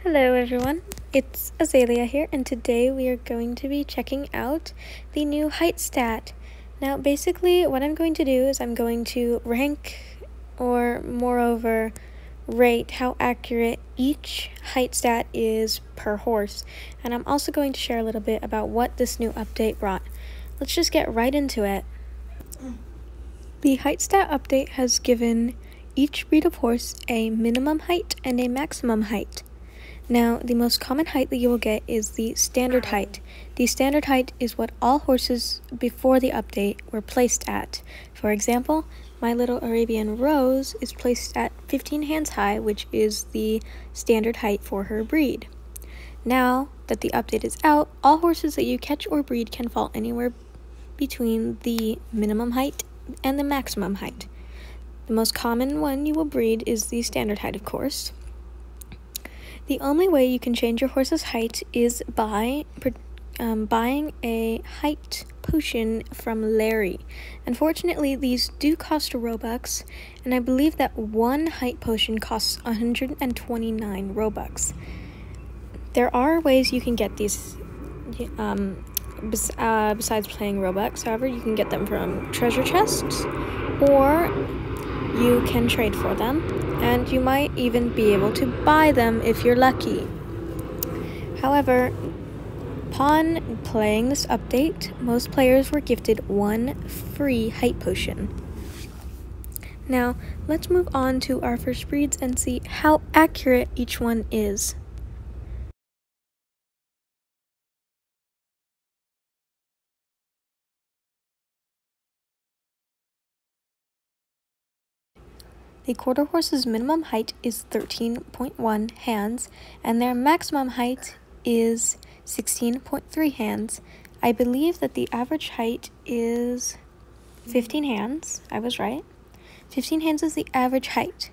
Hello everyone, it's Azalea here, and today we are going to be checking out the new height stat. Now basically what I'm going to do is I'm going to rank or moreover rate how accurate each height stat is per horse, and I'm also going to share a little bit about what this new update brought. Let's just get right into it. The height stat update has given each breed of horse a minimum height and a maximum height. Now, the most common height that you will get is the standard height. The standard height is what all horses before the update were placed at. For example, my little Arabian Rose is placed at 15 hands high, which is the standard height for her breed. Now that the update is out, all horses that you catch or breed can fall anywhere between the minimum height and the maximum height. The most common one you will breed is the standard height, of course. The only way you can change your horse's height is by buying a height potion from Larry. Unfortunately, these do cost Robux, and I believe that one height potion costs 129 Robux. There are ways you can get these besides playing Robux. However, you can get them from treasure chests, or you can trade for them, and you might even be able to buy them if you're lucky. However, upon playing this update, most players were gifted one free height potion. Now, let's move on to our first breeds and see how accurate each one is. The quarter horse's minimum height is 13.1 hands, and their maximum height is 16.3 hands. I believe that the average height is 15 hands. I was right. 15 hands is the average height.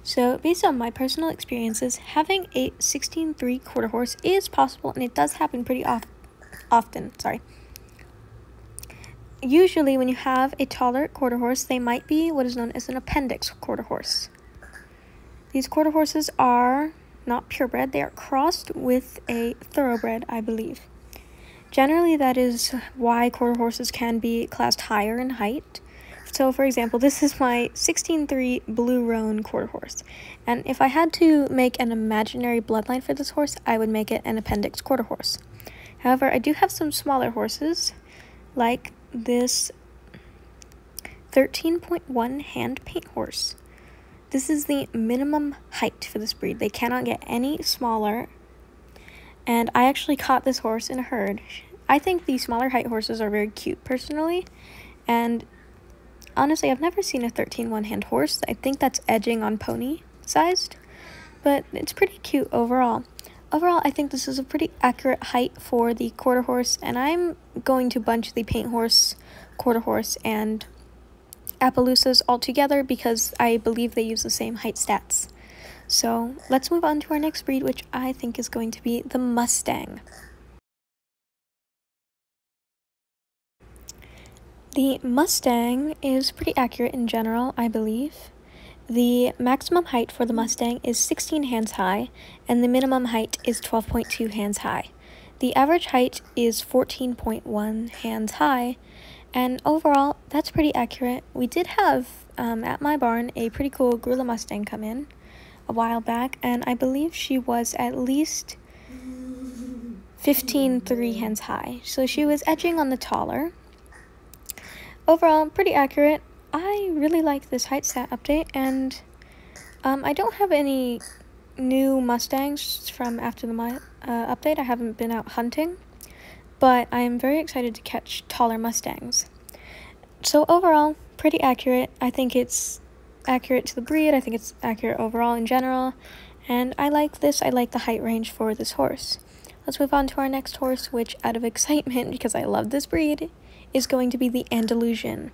So based on my personal experiences, having a 16.3 quarter horse is possible, and it does happen pretty often. Usually when you have a taller quarter horse, they might be what is known as an appendix quarter horse. These quarter horses are not purebred, they are crossed with a thoroughbred, I believe. Generally, that is why quarter horses can be classed higher in height. So, for example, this is my 16.3 Blue Roan quarter horse, and if I had to make an imaginary bloodline for this horse, I would make it an appendix quarter horse. However, I do have some smaller horses, like this 13.1 hand paint horse. This is the minimum height for this breed. They cannot get any smaller, and I actually caught this horse in a herd. I think the smaller height horses are very cute personally, and honestly, I've never seen a 13 one-hand horse. I think that's edging on pony sized, but it's pretty cute overall. Overall, I think this is a pretty accurate height for the quarter horse, and I'm going to bunch the paint horse, quarter horse, and Appaloosas all together because I believe they use the same height stats. So let's move on to our next breed, which I think is going to be the Mustang. The Mustang is pretty accurate in general, I believe. The maximum height for the Mustang is 16 hands high, and the minimum height is 12.2 hands high. The average height is 14.1 hands high, and overall, that's pretty accurate. We did have, at my barn, a pretty cool Gorilla Mustang come in a while back, and I believe she was at least 15.3 hands high, so she was edging on the taller. Overall, pretty accurate. I really like this height stat update, and I don't have any new Mustangs from after the update. I haven't been out hunting, but I'm very excited to catch taller Mustangs. So overall, pretty accurate. I think it's accurate to the breed. I think it's accurate overall in general, and I like this. I like the height range for this horse. Let's move on to our next horse, which, out of excitement, because I love this breed, is going to be the Andalusian.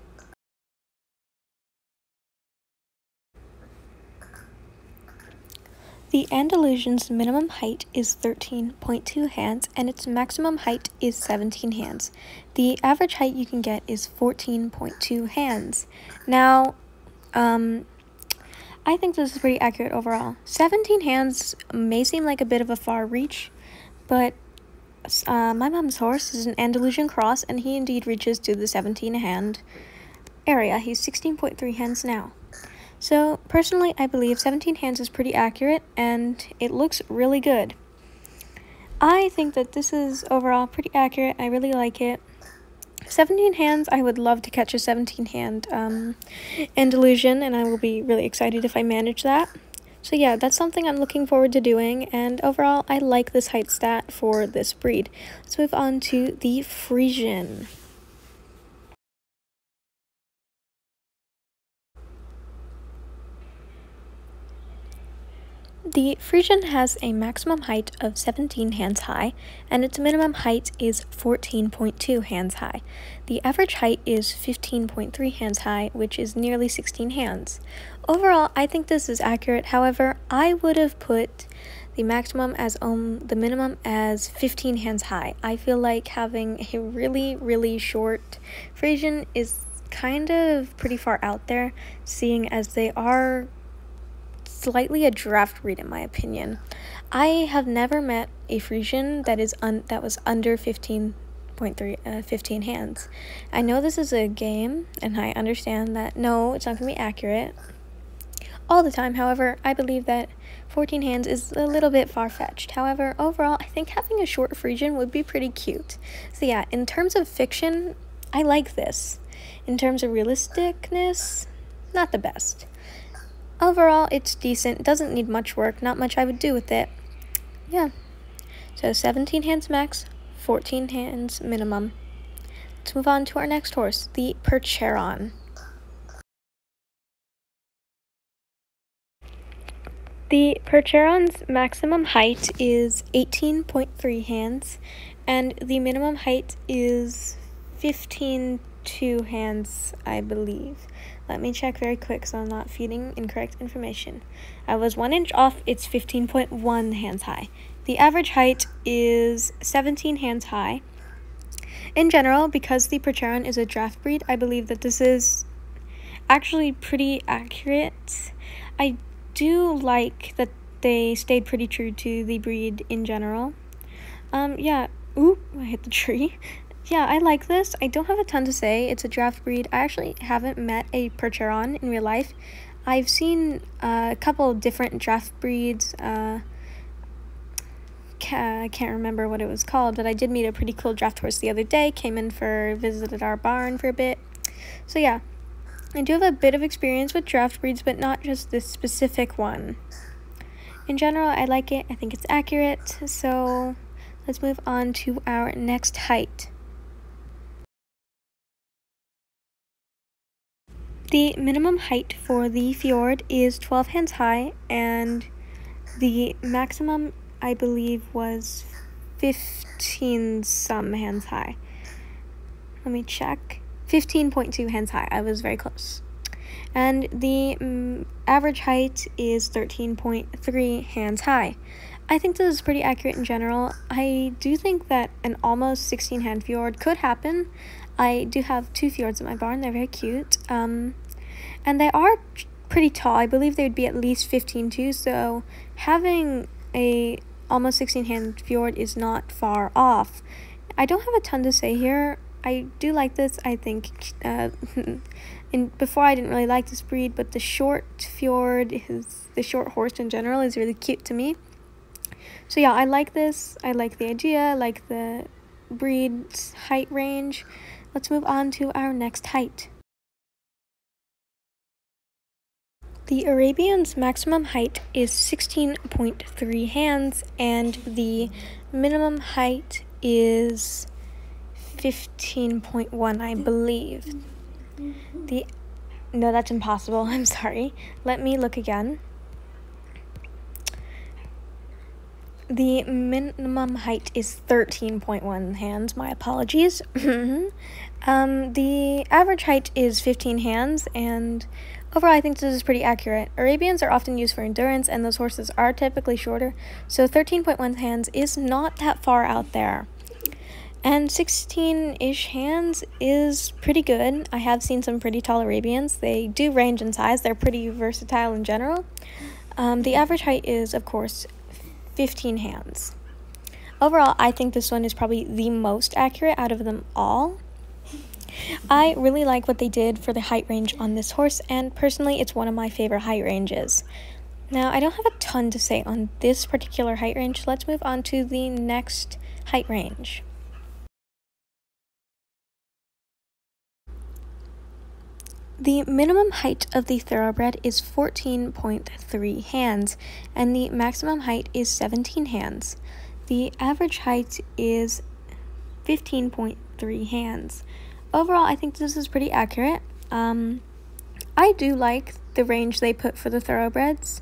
The Andalusian's minimum height is 13.2 hands, and its maximum height is 17 hands. The average height you can get is 14.2 hands. Now, I think this is pretty accurate overall. 17 hands may seem like a bit of a far reach, but my mom's horse is an Andalusian cross, and he indeed reaches to the 17 hand area. He's 16.3 hands now. So personally, I believe 17 hands is pretty accurate, and it looks really good. I think that this is overall pretty accurate. I really like it. 17 hands, I would love to catch a 17 hand Andalusian, and I will be really excited if I manage that. So yeah, that's something I'm looking forward to doing, and overall, I like this height stat for this breed. Let's move on to the Friesian. The Friesian has a maximum height of 17 hands high, and its minimum height is 14.2 hands high. The average height is 15.3 hands high, which is nearly 16 hands. Overall, I think this is accurate. However, I would have put the maximum as the minimum as 15 hands high. I feel like having a really short Friesian is kind of pretty far out there, seeing as they are slightly a draft breed in my opinion. I have never met a Friesian that was under 15 hands. I know this is a game, and I understand that no, it's not going to be accurate all the time. However, I believe that 14 hands is a little bit far-fetched. However, overall, I think having a short Friesian would be pretty cute. So yeah, in terms of fiction, I like this. In terms of realisticness, not the best. Overall, it's decent. Doesn't need much work. Not much I would do with it. Yeah. So 17 hands max, 14 hands minimum. Let's move on to our next horse, the Percheron. The Percheron's maximum height is 18.3 hands, and the minimum height is 15.2 hands, I believe. Let me check very quick so I'm not feeding incorrect information. I was 1 inch off. It's 15.1 hands high. The average height is 17 hands high. In general, because the Percheron is a draft breed, I believe that this is actually pretty accurate. I do like that they stayed pretty true to the breed in general. Yeah. Ooh, I hit the tree. Yeah, I like this. I don't have a ton to say. It's a draft breed. I actually haven't met a Percheron in real life. I've seen a couple different draft breeds. I can't remember what it was called, but I did meet a pretty cool draft horse the other day. Visited our barn for a bit. So yeah, I do have a bit of experience with draft breeds, but not just this specific one. In general, I like it. I think it's accurate. So let's move on to our next height. The minimum height for the Fjord is 12 hands high, and the maximum, I believe, was 15 some hands high. Let me check. 15.2 hands high. I was very close. And the average height is 13.3 hands high. I think this is pretty accurate in general. I do think that an almost 16 hand Fjord could happen. I do have 2 Fjords in my barn. They're very cute. And they are pretty tall. I believe they would be at least 15 too, so having a almost 16 hand Fjord is not far off. I don't have a ton to say here. I do like this. I think before I didn't really like this breed, but the short Fjord, the short horse in general, is really cute to me. So yeah, I like this. I like the idea. I like the breed's height range. Let's move on to our next height. The Arabian's maximum height is 16.3 hands, and the minimum height is 15.1, I believe. No, that's impossible. I'm sorry. Let me look again. The minimum height is 13.1 hands. My apologies. The average height is 15 hands, and overall I think this is pretty accurate. Arabians are often used for endurance, and those horses are typically shorter, so 13.1 hands is not that far out there. And 16-ish hands is pretty good. I have seen some pretty tall Arabians. They do range in size. They're pretty versatile in general. The average height is, of course, 15 hands. Overall, I think this one is probably the most accurate out of them all. I really like what they did for the height range on this horse, and personally, it's one of my favorite height ranges. Now, I don't have a ton to say on this particular height range. Let's move on to the next height range. The minimum height of the thoroughbred is 14.3 hands, and the maximum height is 17 hands. The average height is 15.3 hands. Overall, I think this is pretty accurate. I do like the range they put for the thoroughbreds.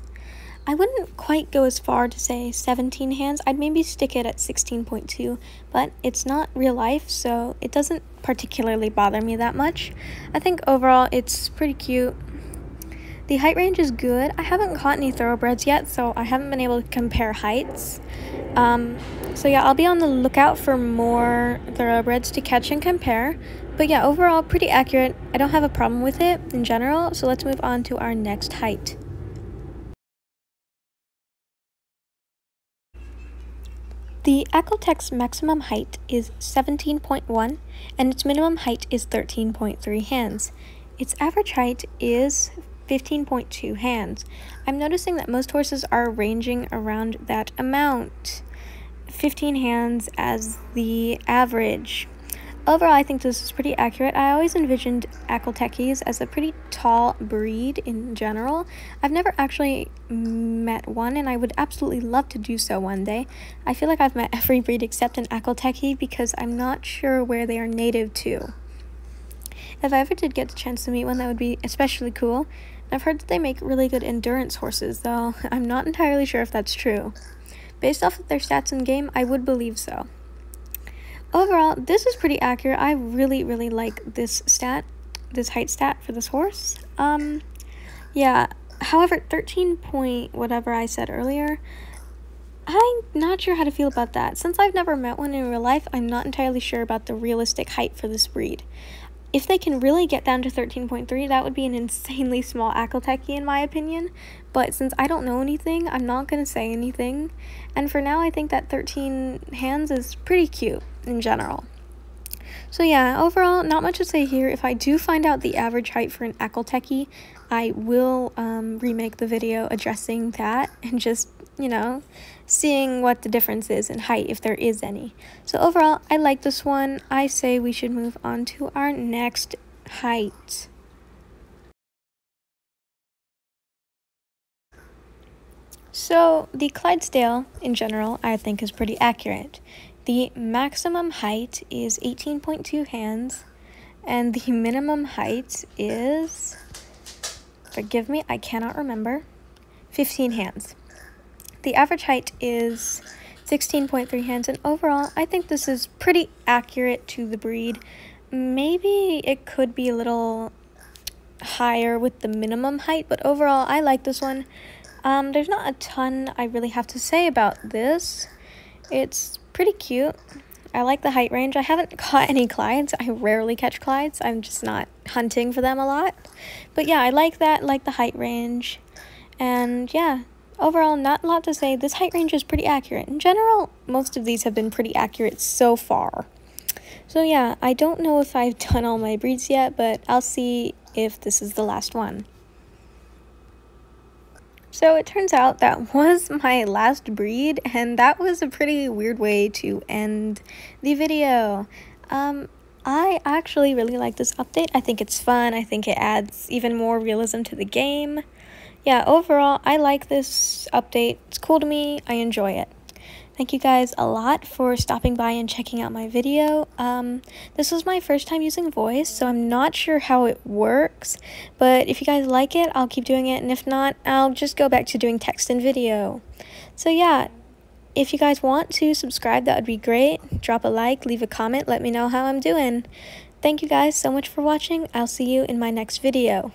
I wouldn't quite go as far to say 17 hands. I'd maybe stick it at 16.2, but it's not real life, so it doesn't particularly bother me that much. I think overall it's pretty cute. The height range is good. I haven't caught any thoroughbreds yet, so I haven't been able to compare heights. So yeah, I'll be on the lookout for more thoroughbreds to catch and compare. But yeah, overall pretty accurate. I don't have a problem with it in general, so let's move on to our next height. The Akhal-Tek's maximum height is 17.1, and its minimum height is 13.3 hands. Its average height is 15.2 hands. I'm noticing that most horses are ranging around that amount. 15 hands as the average. Overall, I think this is pretty accurate. I always envisioned Akhal-Tekis as a pretty tall breed in general. I've never actually met one, and I would absolutely love to do so one day. I feel like I've met every breed except an Akhal-Teki because I'm not sure where they are native to. If I ever did get the chance to meet one, that would be especially cool. I've heard that they make really good endurance horses, though I'm not entirely sure if that's true. Based off of their stats in game, I would believe so. Overall, this is pretty accurate. I really like this height stat for this horse. Yeah, however, 13 point whatever I said earlier, I'm not sure how to feel about that. Since I've never met one in real life, I'm not entirely sure about the realistic height for this breed. If they can really get down to 13.3, that would be an insanely small Akhal-Teki in my opinion. But since I don't know anything, I'm not going to say anything. And for now, I think that 13 hands is pretty cute in general. So yeah, overall, not much to say here. If I do find out the average height for an Akhal-Teki, I will remake the video addressing that and just, you know, seeing what the difference is in height, if there is any. So overall, I like this one. I say we should move on to our next height. So the Clydesdale, in general, I think is pretty accurate. The maximum height is 18.2 hands, and the minimum height is, forgive me, I cannot remember, 15 hands. The average height is 16.3 hands, and overall, I think this is pretty accurate to the breed. Maybe it could be a little higher with the minimum height, but overall, I like this one. There's not a ton I really have to say about this. It's pretty cute. I like the height range. I haven't caught any Clydes. I rarely catch Clydes. I'm just not hunting for them a lot. But yeah, I like that, like the height range. And yeah, overall, not a lot to say. This height range is pretty accurate. In general, most of these have been pretty accurate so far. So yeah, I don't know if I've done all my breeds yet, but I'll see if this is the last one. So it turns out that was my last breed, and that was a pretty weird way to end the video. I actually really like this update. I think it's fun. I think it adds even more realism to the game. Yeah, overall, I like this update. It's cool to me. I enjoy it. Thank you guys a lot for stopping by and checking out my video. This was my first time using voice, so I'm not sure how it works, but if you guys like it, I'll keep doing it, and if not, I'll just go back to doing text and video. So yeah, if you guys want to subscribe, that would be great. Drop a like, leave a comment, let me know how I'm doing. Thank you guys so much for watching. I'll see you in my next video.